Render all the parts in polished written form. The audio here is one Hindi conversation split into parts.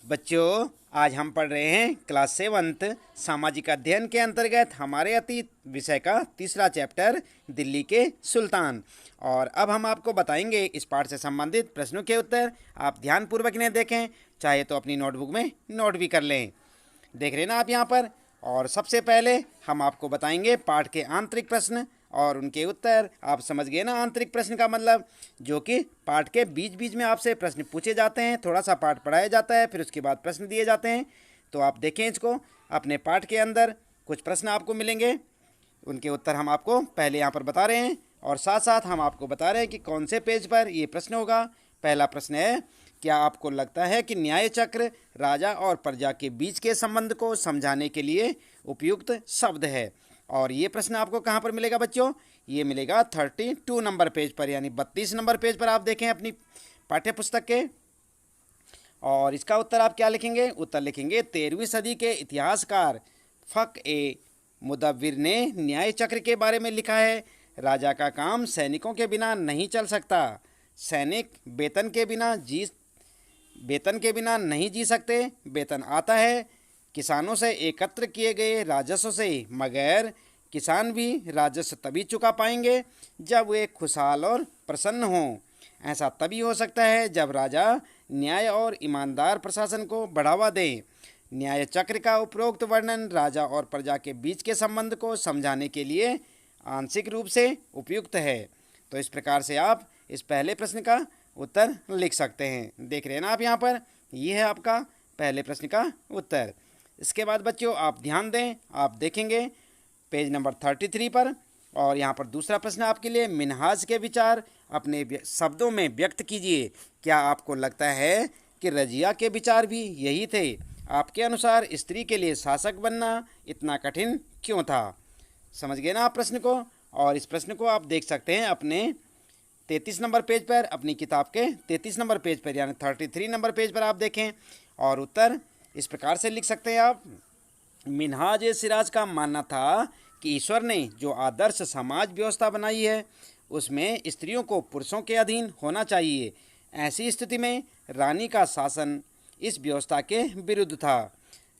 बच्चों, आज हम पढ़ रहे हैं क्लास 7th सामाजिक अध्ययन के अंतर्गत हमारे अतीत विषय का तीसरा चैप्टर दिल्ली के सुल्तान। और अब हम आपको बताएंगे इस पाठ से संबंधित प्रश्नों के उत्तर। आप ध्यानपूर्वक इन्हें देखें, चाहे तो अपनी नोटबुक में नोट भी कर लें। देख रहे हैं ना आप यहाँ पर। और सबसे पहले हम आपको बताएंगे पाठ के आंतरिक प्रश्न और उनके उत्तर। आप समझ गए ना आंतरिक प्रश्न का मतलब, जो कि पाठ के बीच बीच में आपसे प्रश्न पूछे जाते हैं, थोड़ा सा पाठ पढ़ाया जाता है, फिर उसके बाद प्रश्न दिए जाते हैं। तो आप देखें इसको, अपने पाठ के अंदर कुछ प्रश्न आपको मिलेंगे, उनके उत्तर हम आपको पहले यहाँ पर बता रहे हैं और साथ साथ हम आपको बता रहे हैं कि कौन से पेज पर ये प्रश्न होगा। पहला प्रश्न है, क्या आपको लगता है कि न्याय चक्र राजा और प्रजा के बीच के संबंध को समझाने के लिए उपयुक्त शब्द है? और ये प्रश्न आपको कहाँ पर मिलेगा बच्चों? ये मिलेगा 32 नंबर पेज पर, यानी 32 नंबर पेज पर आप देखें अपनी पाठ्य पुस्तक के। और इसका उत्तर आप क्या लिखेंगे? उत्तर लिखेंगे 13वीं सदी के इतिहासकार फ़ख मुदव्विर ने न्याय चक्र के बारे में लिखा है। राजा का काम सैनिकों के बिना नहीं चल सकता। सैनिक वेतन के बिना नहीं जी सकते। वेतन आता है किसानों से एकत्र किए गए राजस्व से, मगर किसान भी राजस्व तभी चुका पाएंगे जब वे खुशहाल और प्रसन्न हों। ऐसा तभी हो सकता है जब राजा न्याय और ईमानदार प्रशासन को बढ़ावा दे। न्याय चक्र का उपरोक्त वर्णन राजा और प्रजा के बीच के संबंध को समझाने के लिए आंशिक रूप से उपयुक्त है। तो इस प्रकार से आप इस पहले प्रश्न का उत्तर लिख सकते हैं। देख रहे हैं ना आप यहाँ पर, ये है आपका पहले प्रश्न का उत्तर। इसके बाद बच्चों आप ध्यान दें, आप देखेंगे पेज नंबर 33 पर, और यहाँ पर दूसरा प्रश्न आपके लिए, मिन्हाज के विचार अपने शब्दों में व्यक्त कीजिए। क्या आपको लगता है कि रजिया के विचार भी यही थे? आपके अनुसार स्त्री के लिए शासक बनना इतना कठिन क्यों था? समझ गए ना आप प्रश्न को। और इस प्रश्न को आप देख सकते हैं अपने 33 नंबर पेज पर, अपनी किताब के 33 नंबर पेज पर, यानी 33 नंबर पेज पर आप देखें। और उत्तर इस प्रकार से लिख सकते हैं आप, मिन्हाज सिराज का मानना था कि ईश्वर ने जो आदर्श समाज व्यवस्था बनाई है उसमें स्त्रियों को पुरुषों के अधीन होना चाहिए। ऐसी स्थिति में रानी का शासन इस व्यवस्था के विरुद्ध था।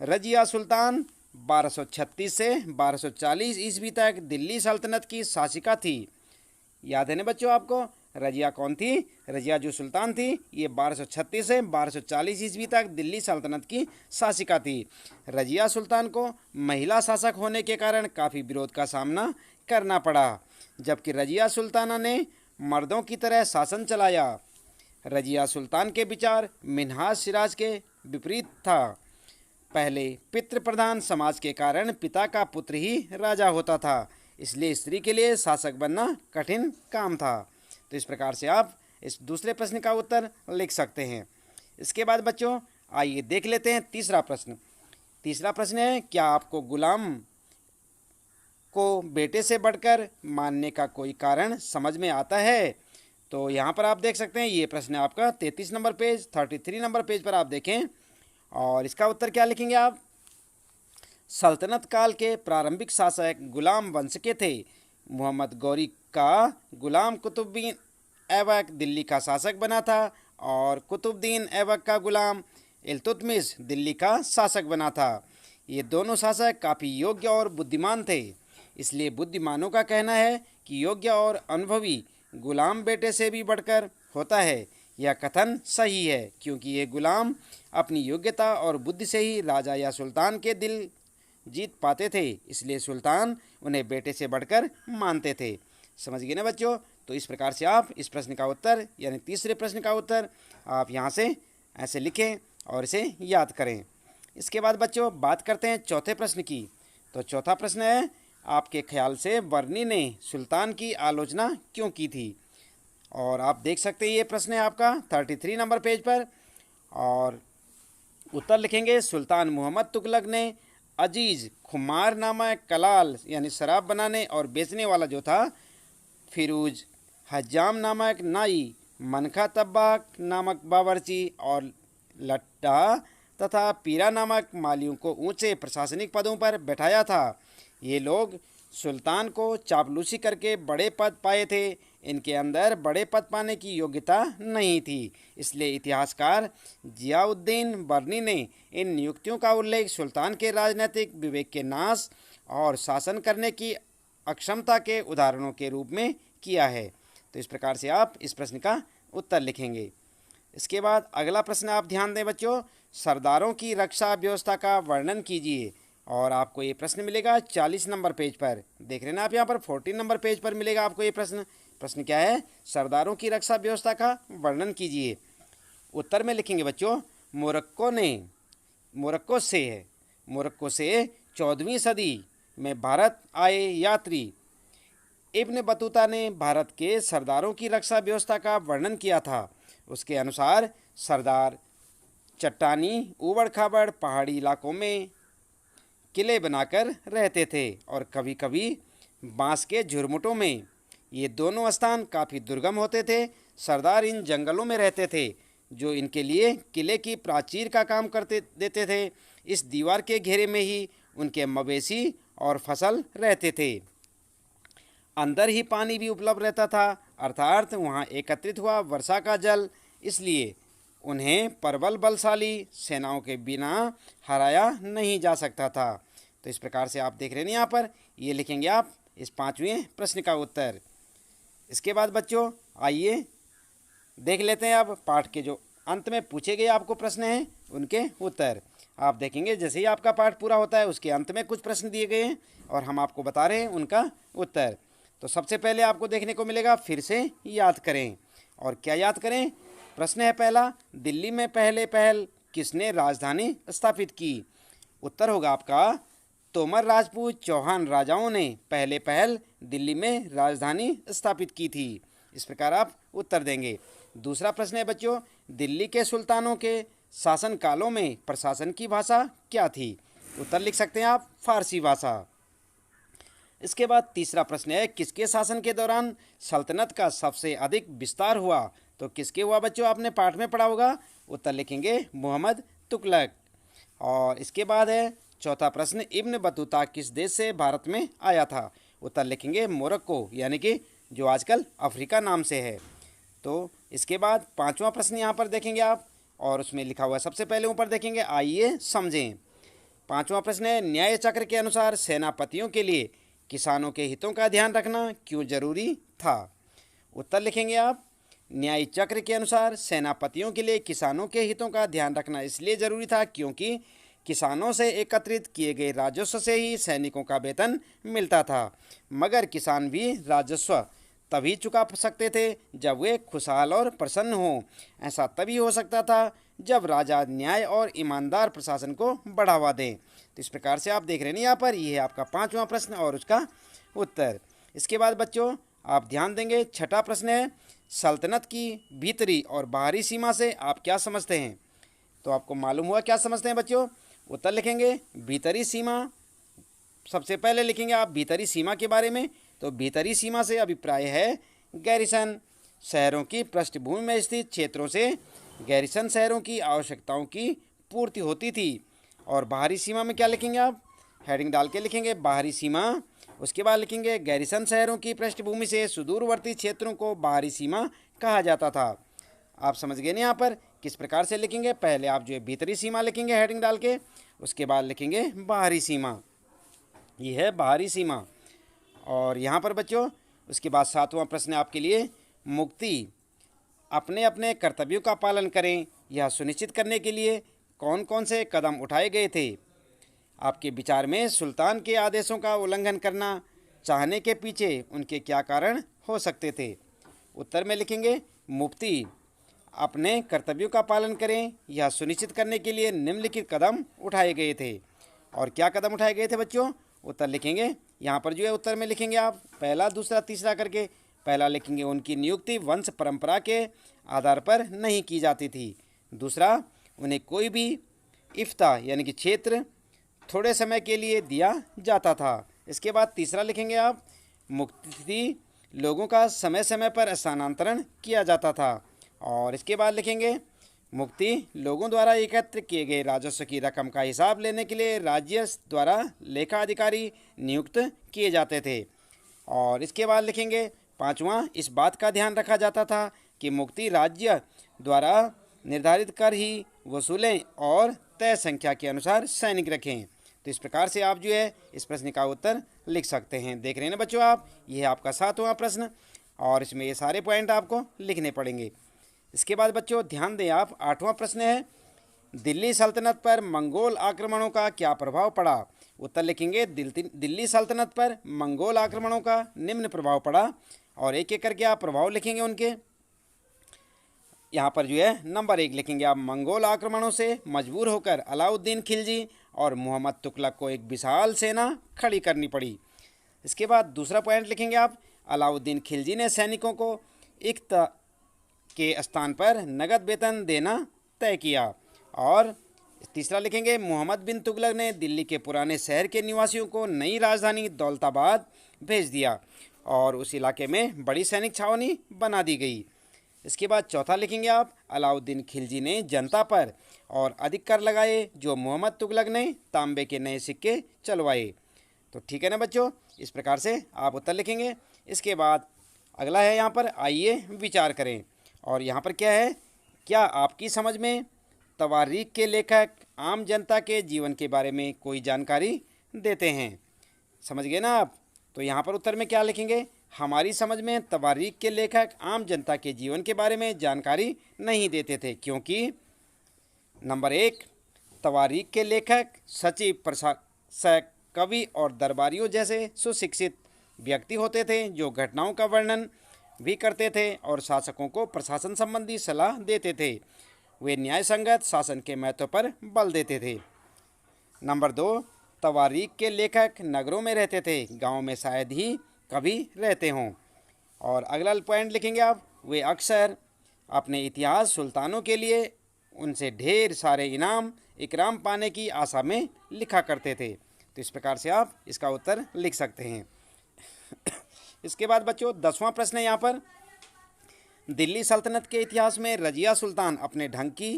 रजिया सुल्तान 1236 से 1240 ईस्वी तक दिल्ली सल्तनत की शासिका थी। याद है ना बच्चों आपको, रजिया कौन थी? रजिया जो सुल्तान थी, ये 1236 से 1240 ईस्वी तक दिल्ली सल्तनत की शासिका थी। रजिया सुल्तान को महिला शासक होने के कारण काफ़ी विरोध का सामना करना पड़ा, जबकि रजिया सुल्ताना ने मर्दों की तरह शासन चलाया। रजिया सुल्तान के विचार मिन्हाज सिराज के विपरीत था। पहले पितृ प्रधान समाज के कारण पिता का पुत्र ही राजा होता था, इसलिए स्त्री के लिए शासक बनना कठिन काम था। तो इस प्रकार से आप इस दूसरे प्रश्न का उत्तर लिख सकते हैं। इसके बाद बच्चों आइए देख लेते हैं तीसरा प्रश्न। तीसरा प्रश्न है, क्या आपको गुलाम को बेटे से बढ़कर मानने का कोई कारण समझ में आता है? तो यहाँ पर आप देख सकते हैं, ये प्रश्न है आपका 33 नंबर पेज, 33 नंबर पेज पर आप देखें। और इसका उत्तर क्या लिखेंगे आप? सल्तनत काल के प्रारंभिक शासक गुलाम वंश के थे। मोहम्मद गौरी का गुलाम कुतुबुद्दीन ऐबक दिल्ली का शासक बना था और कुतुबुद्दीन ऐबक का गुलाम इल्तुतमिश दिल्ली का शासक बना था। ये दोनों शासक काफ़ी योग्य और बुद्धिमान थे, इसलिए बुद्धिमानों का कहना है कि योग्य और अनुभवी गुलाम बेटे से भी बढ़कर होता है। यह कथन सही है, क्योंकि ये गुलाम अपनी योग्यता और बुद्धि से ही राजा या सुल्तान के दिल जीत पाते थे, इसलिए सुल्तान उन्हें बेटे से बढ़कर मानते थे। समझ गए ना बच्चों? तो इस प्रकार से आप इस प्रश्न का उत्तर, यानी तीसरे प्रश्न का उत्तर आप यहाँ से ऐसे लिखें और इसे याद करें। इसके बाद बच्चों बात करते हैं चौथे प्रश्न की। तो चौथा प्रश्न है, आपके ख्याल से बर्नी ने सुल्तान की आलोचना क्यों की थी? और आप देख सकते हैं ये प्रश्न है आपका 33 नंबर पेज पर। और उत्तर लिखेंगे, सुल्तान मोहम्मद तुगलक ने अजीज़ खुमार नामक कलाल, यानी शराब बनाने और बेचने वाला जो था, फिरोज हज्जाम नामक नाई, मनखा तब्बाक नामक बावर्ची और लट्टा तथा पीरा नामक मालियों को ऊंचे प्रशासनिक पदों पर बैठाया था। ये लोग सुल्तान को चापलूसी करके बड़े पद पाए थे। इनके अंदर बड़े पद पाने की योग्यता नहीं थी। इसलिए इतिहासकार जियाउद्दीन बर्नी ने इन नियुक्तियों का उल्लेख सुल्तान के राजनीतिक विवेक के नाश और शासन करने की अक्षमता के उदाहरणों के रूप में किया है। तो इस प्रकार से आप इस प्रश्न का उत्तर लिखेंगे। इसके बाद अगला प्रश्न आप ध्यान दें बच्चों, सरदारों की रक्षा व्यवस्था का वर्णन कीजिए। और आपको ये प्रश्न मिलेगा 40 नंबर पेज पर। देख रहे हैं ना आप यहाँ पर 14 नंबर पेज पर मिलेगा आपको ये प्रश्न। प्रश्न क्या है? सरदारों की रक्षा व्यवस्था का वर्णन कीजिए। उत्तर में लिखेंगे बच्चों, मोरक्को से 14वीं सदी में भारत आए यात्री इब्न बतूता ने भारत के सरदारों की रक्षा व्यवस्था का वर्णन किया था। उसके अनुसार सरदार चट्टानी ऊबड़ खाबड़ पहाड़ी इलाकों में किले बनाकर रहते थे और कभी कभी बांस के झुरमुटों में। ये दोनों स्थान काफ़ी दुर्गम होते थे। सरदार इन जंगलों में रहते थे जो इनके लिए किले की प्राचीर का काम करते देते थे। इस दीवार के घेरे में ही उनके मवेशी और फसल रहते थे। अंदर ही पानी भी उपलब्ध रहता था, अर्थात वहाँ एकत्रित हुआ वर्षा का जल। इसलिए उन्हें प्रबल बलशाली सेनाओं के बिना हराया नहीं जा सकता था। तो इस प्रकार से आप देख रहे हैं यहाँ पर, ये लिखेंगे आप इस 5वें प्रश्न का उत्तर। इसके बाद बच्चों आइए देख लेते हैं अब पाठ के जो अंत में पूछे गए आपको प्रश्न हैं उनके उत्तर। आप देखेंगे जैसे ही आपका पाठ पूरा होता है उसके अंत में कुछ प्रश्न दिए गए हैं और हम आपको बता रहे हैं उनका उत्तर। तो सबसे पहले आपको देखने को मिलेगा फिर से याद करें। और क्या याद करें? प्रश्न है पहला, दिल्ली में पहले पहल किसने राजधानी स्थापित की? उत्तर होगा आपका, तोमर राजपूत चौहान राजाओं ने पहले पहल दिल्ली में राजधानी स्थापित की थी। इस प्रकार आप उत्तर देंगे। दूसरा प्रश्न है बच्चों, दिल्ली के सुल्तानों के शासन कालों में प्रशासन की भाषा क्या थी? उत्तर लिख सकते हैं आप, फारसी भाषा। इसके बाद तीसरा प्रश्न है, किसके शासन के दौरान सल्तनत का सबसे अधिक विस्तार हुआ? तो किसके हुआ बच्चों? आपने पाठ में पढ़ा होगा। उत्तर लिखेंगे मोहम्मद तुगलक। और इसके बाद है चौथा प्रश्न, इब्न बतूता किस देश से भारत में आया था? उत्तर लिखेंगे मोरक्को, यानी कि जो आजकल अफ्रीका नाम से है। तो इसके बाद पांचवा प्रश्न यहाँ पर देखेंगे आप और उसमें लिखा हुआ है, सबसे पहले ऊपर देखेंगे, आइए समझें। पांचवा प्रश्न है, न्याय चक्र के अनुसार सेनापतियों के लिए किसानों के हितों का ध्यान रखना क्यों जरूरी था? उत्तर लिखेंगे आप, न्याय चक्र के अनुसार सेनापतियों के लिए किसानों के हितों का ध्यान रखना इसलिए जरूरी था क्योंकि किसानों से एकत्रित किए गए राजस्व से ही सैनिकों का वेतन मिलता था। मगर किसान भी राजस्व तभी चुका सकते थे जब वे खुशहाल और प्रसन्न हों। ऐसा तभी हो सकता था जब राजा न्याय और ईमानदार प्रशासन को बढ़ावा दें। तो इस प्रकार से आप देख रहे हैं यहाँ पर, यह है आपका पांचवा प्रश्न और उसका उत्तर। इसके बाद बच्चों आप ध्यान देंगे, छठा प्रश्न है, सल्तनत की भीतरी और बाहरी सीमा से आप क्या समझते हैं? तो आपको मालूम हुआ क्या समझते हैं बच्चों? उत्तर लिखेंगे भीतरी सीमा। सबसे पहले लिखेंगे आप भीतरी सीमा के बारे में। तो भीतरी सीमा से अभिप्राय है गैरिसन, शहरों की पृष्ठभूमि में स्थित क्षेत्रों से गैरिसन शहरों की आवश्यकताओं की पूर्ति होती थी। और बाहरी सीमा में क्या लिखेंगे आप? हेडिंग डाल के लिखेंगे बाहरी सीमा। उसके बाद लिखेंगे गैरिसन शहरों की पृष्ठभूमि से सुदूरवर्ती क्षेत्रों को बाहरी सीमा कहा जाता था। आप समझ गए ना यहाँ पर किस प्रकार से लिखेंगे? पहले आप जो है भीतरी सीमा लिखेंगे हेडिंग डाल के, उसके बाद लिखेंगे बाहरी सीमा। ये है बाहरी सीमा। और यहाँ पर बच्चों उसके बाद सातवां प्रश्न आपके लिए, मुक्ति अपने अपने कर्तव्यों का पालन करें यह सुनिश्चित करने के लिए कौन कौन से कदम उठाए गए थे? आपके विचार में सुल्तान के आदेशों का उल्लंघन करना चाहने के पीछे उनके क्या कारण हो सकते थे? उत्तर में लिखेंगे मुफ्ती अपने कर्तव्यों का पालन करें यह सुनिश्चित करने के लिए निम्नलिखित कदम उठाए गए थे। और क्या कदम उठाए गए थे बच्चों? उत्तर लिखेंगे यहाँ पर जो है उत्तर में लिखेंगे आप पहला दूसरा तीसरा करके। पहला लिखेंगे उनकी नियुक्ति वंश परंपरा के आधार पर नहीं की जाती थी। दूसरा, उन्हें कोई भी इफ्ता यानी कि क्षेत्र थोड़े समय के लिए दिया जाता था। इसके बाद तीसरा लिखेंगे आप, मुक्ति लोगों का समय समय पर स्थानांतरण किया जाता था। और इसके बाद लिखेंगे मुफ्ती लोगों द्वारा एकत्र किए गए राजस्व की रकम का हिसाब लेने के लिए राज्य द्वारा लेखा अधिकारी नियुक्त किए जाते थे। और इसके बाद लिखेंगे पाँचवां, इस बात का ध्यान रखा जाता था कि मुफ्ती राज्य द्वारा निर्धारित कर ही वसूलें और तय संख्या के अनुसार सैनिक रखें। तो इस प्रकार से आप जो है इस प्रश्न का उत्तर लिख सकते हैं। देख रहे हैं ना बच्चों आप, ये है आपका 7वां प्रश्न और इसमें ये सारे पॉइंट आपको लिखने पड़ेंगे। इसके बाद बच्चों ध्यान दें आप, 8वां प्रश्न है, दिल्ली सल्तनत पर मंगोल आक्रमणों का क्या प्रभाव पड़ा। उत्तर लिखेंगे दिल्ली सल्तनत पर मंगोल आक्रमणों का निम्न प्रभाव पड़ा और एक एक करके आप प्रभाव लिखेंगे उनके। यहाँ पर जो है नंबर 1 लिखेंगे आप, मंगोल आक्रमणों से मजबूर होकर अलाउद्दीन खिलजी और मोहम्मद तुगलक को एक विशाल सेना खड़ी करनी पड़ी। इसके बाद दूसरा पॉइंट लिखेंगे आप, अलाउद्दीन खिलजी ने सैनिकों को इक्त के स्थान पर नगद वेतन देना तय किया। और तीसरा लिखेंगे, मोहम्मद बिन तुगलक ने दिल्ली के पुराने शहर के निवासियों को नई राजधानी दौलताबाद भेज दिया और उस इलाके में बड़ी सैनिक छावनी बना दी गई। इसके बाद चौथा लिखेंगे आप, अलाउद्दीन खिलजी ने जनता पर और अधिक कर लगाए जो मोहम्मद तुगलक ने तांबे के नए सिक्के चलवाए। तो ठीक है ना बच्चों, इस प्रकार से आप उत्तर लिखेंगे। इसके बाद अगला है यहाँ पर, आइए विचार करें। और यहाँ पर क्या है, क्या आपकी समझ में तवारीख के लेखक आम जनता के जीवन के बारे में कोई जानकारी देते हैं। समझ गए ना आप। तो यहाँ पर उत्तर में क्या लिखेंगे, हमारी समझ में तवारीख के लेखक आम जनता के जीवन के बारे में जानकारी नहीं देते थे क्योंकि नंबर 1, तवारीख के लेखक सचिव, प्रशासक, कवि और दरबारियों जैसे सुशिक्षित व्यक्ति होते थे जो घटनाओं का वर्णन भी करते थे और शासकों को प्रशासन संबंधी सलाह देते थे। वे न्याय संगत शासन के महत्व पर बल देते थे। नंबर 2, तवारीख के लेखक नगरों में रहते थे, गांव में शायद ही कभी रहते हों। और अगला पॉइंट लिखेंगे आप, वे अक्सर अपने इतिहास सुल्तानों के लिए उनसे ढेर सारे इनाम इकराम पाने की आशा में लिखा करते थे। तो इस प्रकार से आप इसका उत्तर लिख सकते हैं। इसके बाद बच्चों 10वां प्रश्न है यहाँ पर, दिल्ली सल्तनत के इतिहास में रजिया सुल्तान अपने ढंग की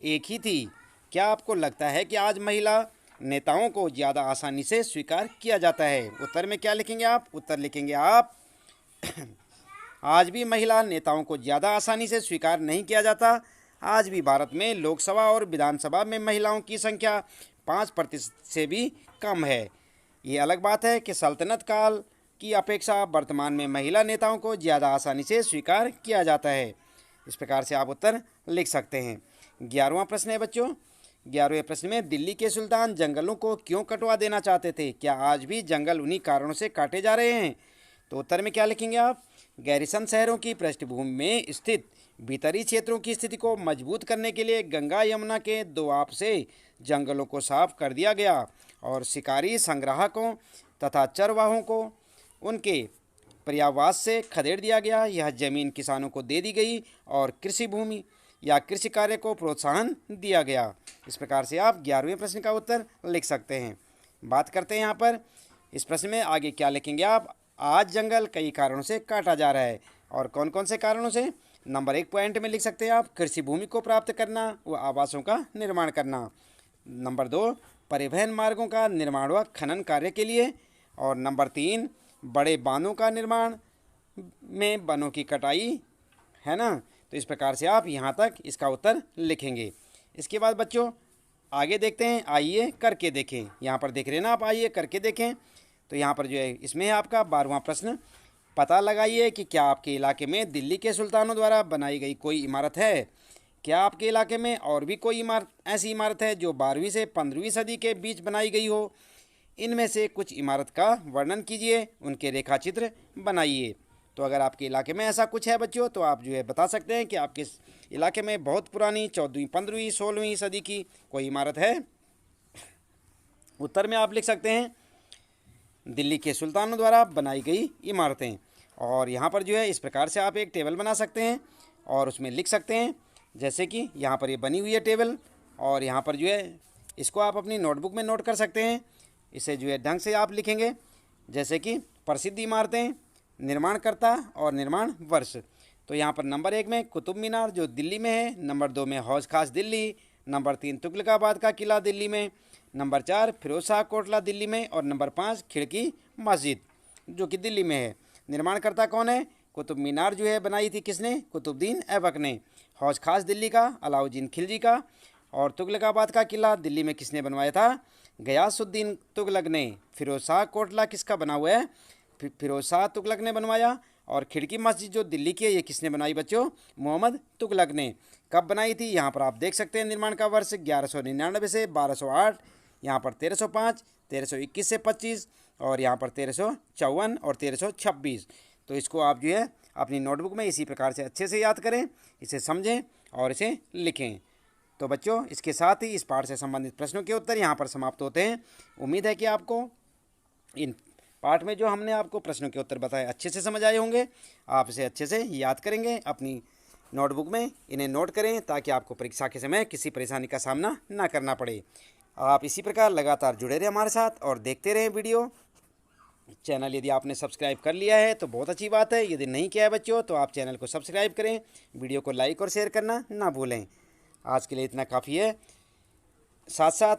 एक ही थी। क्या आपको लगता है कि आज महिला नेताओं को ज़्यादा आसानी से स्वीकार किया जाता है। उत्तर में क्या लिखेंगे आप, उत्तर लिखेंगे आप आज भी महिला नेताओं को ज़्यादा आसानी से स्वीकार नहीं किया जाता। आज भी भारत में लोकसभा और विधानसभा में महिलाओं की संख्या 5% से भी कम है। ये अलग बात है कि सल्तनत काल की अपेक्षा वर्तमान में महिला नेताओं को ज़्यादा आसानी से स्वीकार किया जाता है। इस प्रकार से आप उत्तर लिख सकते हैं। 11वां प्रश्न है बच्चों, 11वें प्रश्न में, दिल्ली के सुल्तान जंगलों को क्यों कटवा देना चाहते थे। क्या आज भी जंगल उन्हीं कारणों से काटे जा रहे हैं। तो उत्तर में क्या लिखेंगे आप, गैरिसन शहरों की पृष्ठभूमि में स्थित भीतरी क्षेत्रों की स्थिति को मजबूत करने के लिए गंगा यमुना के दोआब से जंगलों को साफ कर दिया गया और शिकारी संग्राहकों तथा चरवाहों को उनके पर्यावास से खदेड़ दिया गया। यह जमीन किसानों को दे दी गई और कृषि भूमि या कृषि कार्य को प्रोत्साहन दिया गया। इस प्रकार से आप 11वें प्रश्न का उत्तर लिख सकते हैं। बात करते हैं यहाँ पर इस प्रश्न में आगे क्या लिखेंगे आप, आज जंगल कई कारणों से काटा जा रहा है और कौन कौन से कारणों से। नंबर 1 पॉइंट में लिख सकते हैं आप, कृषि भूमि को प्राप्त करना व आवासों का निर्माण करना। नंबर 2, परिवहन मार्गों का निर्माण व खनन कार्य के लिए। और नंबर 3, बड़े बांधों का निर्माण में वनों की कटाई, है ना। तो इस प्रकार से आप यहाँ तक इसका उत्तर लिखेंगे। इसके बाद बच्चों आगे देखते हैं, आइए करके देखें। यहाँ पर देख रहे हैं ना आप, आइए करके देखें। तो यहाँ पर जो है इसमें है आपका 12वां प्रश्न, पता लगाइए कि क्या आपके इलाके में दिल्ली के सुल्तानों द्वारा बनाई गई कोई इमारत है। क्या आपके इलाके में और भी कोई ऐसी इमारत है जो 12वीं से 15वीं सदी के बीच बनाई गई हो। इनमें से कुछ इमारत का वर्णन कीजिए, उनके रेखाचित्र बनाइए। तो अगर आपके इलाके में ऐसा कुछ है बच्चों तो आप जो है बता सकते हैं कि आपके इलाके में बहुत पुरानी 14वीं, 15वीं, 16वीं सदी की कोई इमारत है। उत्तर में आप लिख सकते हैं दिल्ली के सुल्तानों द्वारा बनाई गई इमारतें। और यहाँ पर जो है इस प्रकार से आप एक टेबल बना सकते हैं और उसमें लिख सकते हैं, जैसे कि यहाँ पर ये बनी हुई है टेबल। और यहाँ पर जो है इसको आप अपनी नोटबुक में नोट कर सकते हैं। इसे जो है ढंग से आप लिखेंगे, जैसे कि प्रसिद्ध इमारतें, निर्माणकर्ता और निर्माण वर्ष। तो यहाँ पर नंबर 1 में कुतुब मीनार जो दिल्ली में है, नंबर 2 में हौज खास दिल्ली, नंबर 3 तुगलकाबाद का किला दिल्ली में, नंबर 4 फिरोज शाह कोटला दिल्ली में और नंबर 5 खिड़की मस्जिद जो कि दिल्ली में है। निर्माणकर्ता कौन है? कुतुब मीनार जो है बनाई थी किसने? कुतुबुद्दीन ऐबक ने। हौज खास दिल्ली का अलाउद्दीन खिलजी का। और तुगलकाबाद का किला दिल्ली में किसने बनवाया था? गयासुद्दीन तुगलक ने। फिरोज शाह कोटला किसका बना हुआ है? फिरोज शाह तुगलक ने बनवाया। और खिड़की मस्जिद जो दिल्ली की है ये किसने बनाई बच्चों? मोहम्मद तुगलक ने। कब बनाई थी? यहाँ पर आप देख सकते हैं निर्माण का वर्ष 1199 से 1208, यहाँ पर 1305, 1321 से 25 और यहाँ पर 1354 और 1326। तो इसको आप जो है अपनी नोटबुक में इसी प्रकार से अच्छे से याद करें, इसे समझें और इसे लिखें। तो बच्चों इसके साथ ही इस पाठ से संबंधित प्रश्नों के उत्तर यहाँ पर समाप्त होते हैं। उम्मीद है कि आपको इन पाठ में जो हमने आपको प्रश्नों के उत्तर बताए अच्छे से समझ आए होंगे। आप इसे अच्छे से याद करेंगे, अपनी नोटबुक में इन्हें नोट करें ताकि आपको परीक्षा के समय किसी परेशानी का सामना ना करना पड़े। आप इसी प्रकार लगातार जुड़े रहें हमारे साथ और देखते रहें वीडियो। चैनल यदि आपने सब्सक्राइब कर लिया है तो बहुत अच्छी बात है, यदि नहीं किया है बच्चों तो आप चैनल को सब्सक्राइब करें, वीडियो को लाइक और शेयर करना ना भूलें। आज के लिए इतना काफ़ी है। साथ साथ